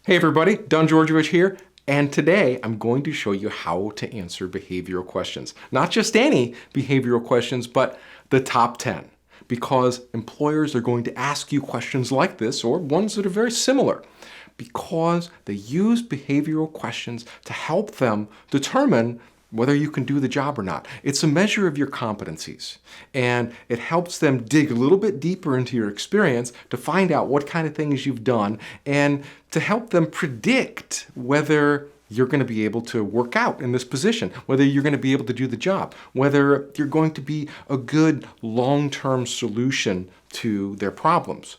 Hey everybody, Don Georgievich here, and today I'm going to show you how to answer behavioral questions. Not just any behavioral questions, but the top 10. Because employers are going to ask you questions like this, or ones that are very similar, because they use behavioral questions to help them determine whether you can do the job or not. It's a measure of your competencies, and it helps them dig a little bit deeper into your experience to find out what kind of things you've done and to help them predict whether you're going to be able to work out in this position, whether you're going to be able to do the job, whether you're going to be a good long-term solution to their problems.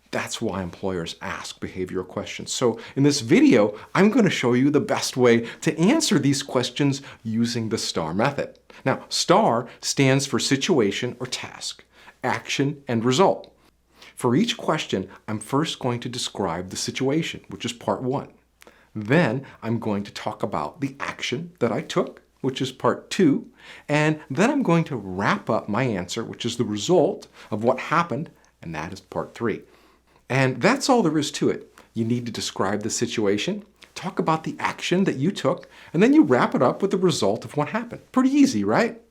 That's why employers ask behavioral questions. So in this video, I'm going to show you the best way to answer these questions using the STAR method. Now, STAR stands for situation or task, action, and result. For each question, I'm first going to describe the situation, which is part one. Then I'm going to talk about the action that I took, which is part two. And then I'm going to wrap up my answer, which is the result of what happened, and that is part three. And that's all there is to it. You need to describe the situation, talk about the action that you took, and then you wrap it up with the result of what happened. Pretty easy, right?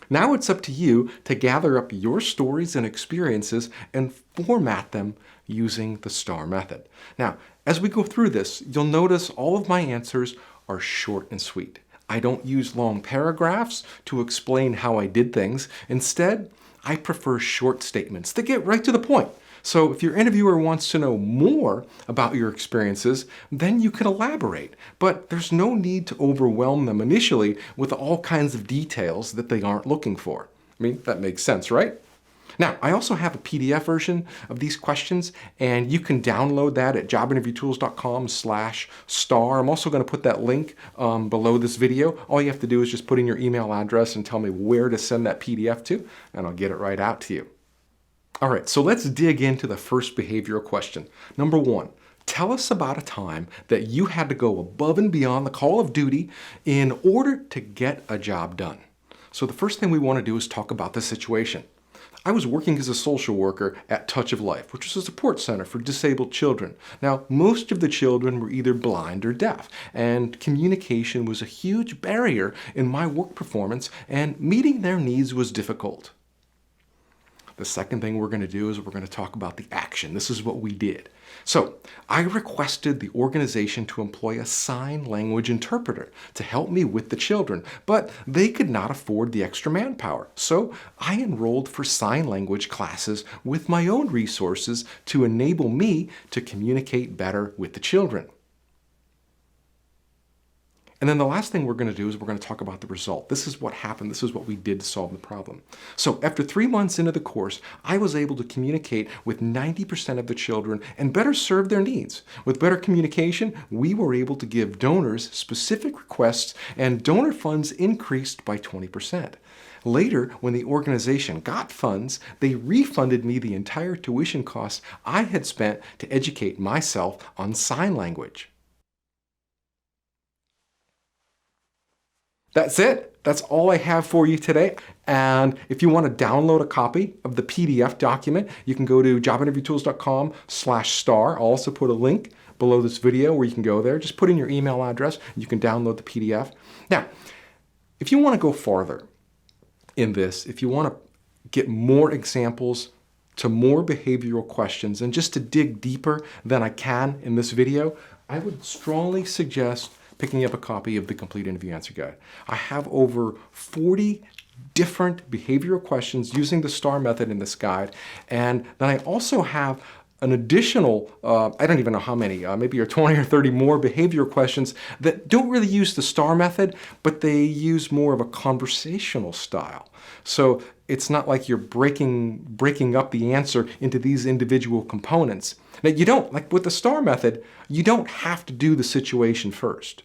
Now it's up to you to gather up your stories and experiences and format them using the STAR method. Now, as we go through this, you'll notice all of my answers are short and sweet. I don't use long paragraphs to explain how I did things. Instead, I prefer short statements that get right to the point. So if your interviewer wants to know more about your experiences, then you can elaborate. But there's no need to overwhelm them initially with all kinds of details that they aren't looking for. I mean, that makes sense, right? Now, I also have a PDF version of these questions, and you can download that at jobinterviewtools.com/star. I'm also going to put that link below this video. All you have to do is just put in your email address and tell me where to send that PDF to, and I'll get it right out to you. All right, so let's dig into the first behavioral question. Number one, tell us about a time that you had to go above and beyond the call of duty in order to get a job done. So the first thing we want to do is talk about the situation. I was working as a social worker at Touch of Life, which is a support center for disabled children. Now, most of the children were either blind or deaf, and communication was a huge barrier in my work performance, and meeting their needs was difficult. The second thing we're going to do is we're going to talk about the action. This is what we did. So I requested the organization to employ a sign language interpreter to help me with the children, but they could not afford the extra manpower. So I enrolled for sign language classes with my own resources to enable me to communicate better with the children. And then the last thing we're going to do is we're going to talk about the result. This is what happened. This is what we did to solve the problem. So after 3 months into the course, I was able to communicate with 90% of the children and better serve their needs. With better communication, we were able to give donors specific requests, and donor funds increased by 20%. Later, when the organization got funds, they refunded me the entire tuition costs I had spent to educate myself on sign language. That's it. That's all I have for you today. And if you want to download a copy of the PDF document, you can go to jobinterviewtools.com/star. I'll also put a link below this video where you can go there. Just put in your email address and you can download the PDF. Now, if you want to go farther in this, if you want to get more examples to more behavioral questions and just to dig deeper than I can in this video, I would strongly suggest picking up a copy of the Complete Interview Answer Guide. I have over 40 different behavioral questions using the STAR method in this guide. And then I also have an additional, I don't even know how many, maybe 20 or 30 more behavioral questions that don't really use the STAR method, but they use more of a conversational style. So it's not like you're breaking up the answer into these individual components. Now you don't, like with the STAR method, you don't have to do the situation first.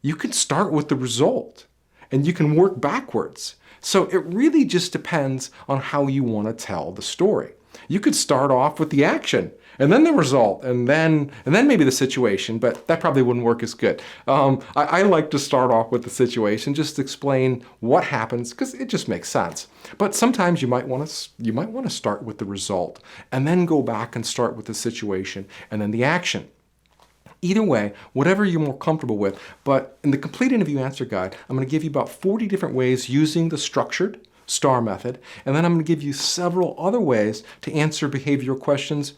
You can start with the result and you can work backwards. So it really just depends on how you want to tell the story. You could start off with the action and then the result and then maybe the situation, but that probably wouldn't work as good. I like to start off with the situation, just explain what happens because it just makes sense. But sometimes you might want to start with the result and then go back and start with the situation and then the action. Either way, whatever you're more comfortable with, but in the complete interview answer guide, I'm going to give you about 40 different ways using the structured STAR method, and then I'm going to give you several other ways to answer behavioral questions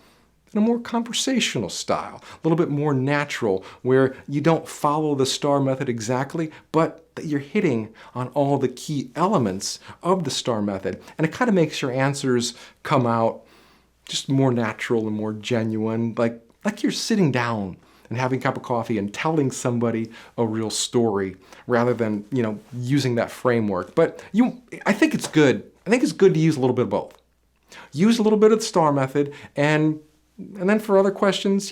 in a more conversational style, a little bit more natural, where you don't follow the STAR method exactly, but that you're hitting on all the key elements of the STAR method, and it kind of makes your answers come out just more natural and more genuine, like you're sitting down and having a cup of coffee and telling somebody a real story rather than, using that framework. But I think it's good. I think it's good to use a little bit of both. Use a little bit of the STAR method, and then for other questions,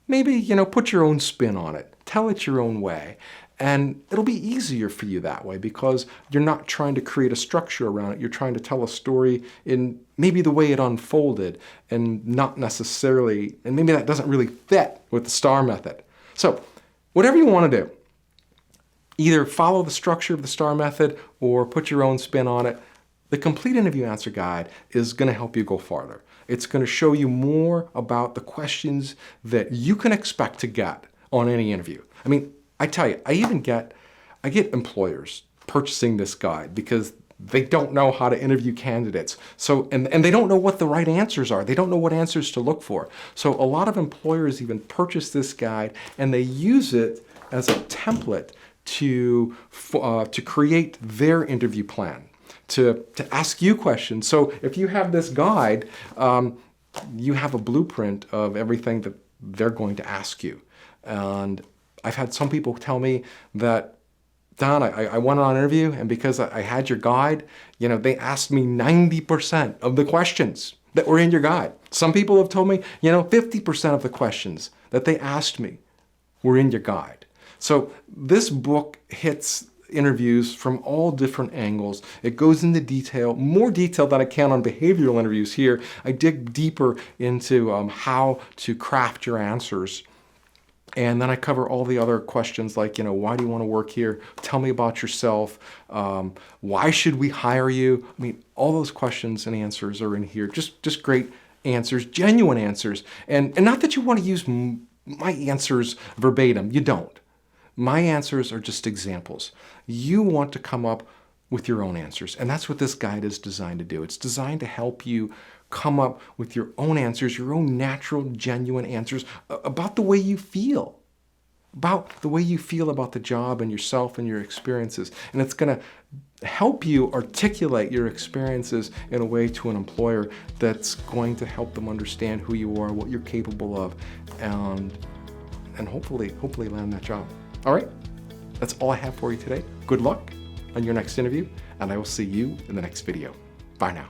maybe, put your own spin on it. Tell it your own way. And it'll be easier for you that way because you're not trying to create a structure around it. You're trying to tell a story in maybe the way it unfolded and not necessarily, and maybe that doesn't really fit with the STAR method. So whatever you want to do, either follow the structure of the STAR method or put your own spin on it. The complete interview answer guide is going to help you go farther. It's going to show you more about the questions that you can expect to get on any interview. I mean, I tell you, I get employers purchasing this guide because they don't know how to interview candidates. So, and they don't know what the right answers are. They don't know what answers to look for. So a lot of employers even purchase this guide and they use it as a template to create their interview plan, to ask you questions. So if you have this guide, you have a blueprint of everything that they're going to ask you. And I've had some people tell me that, Don, I went on an interview, and because I had your guide, they asked me 90% of the questions that were in your guide. Some people have told me, 50% of the questions that they asked me were in your guide. So this book hits interviews from all different angles. It goes into detail, more detail than I can on behavioral interviews here. I dig deeper into how to craft your answers. And then I cover all the other questions like, why do you want to work here? Tell me about yourself. Why should we hire you? I mean, all those questions and answers are in here. Just great answers, genuine answers. And not that you want to use my answers verbatim. You don't. My answers are just examples. You want to come up with your own answers. And that's what this guide is designed to do. It's designed to help you come up with your own answers, your own natural, genuine answers about the way you feel, about the job and yourself and your experiences. And it's going to help you articulate your experiences in a way to an employer that's going to help them understand who you are, what you're capable of, and hopefully land that job. All right, that's all I have for you today. Good luck on your next interview, and I will see you in the next video. Bye now.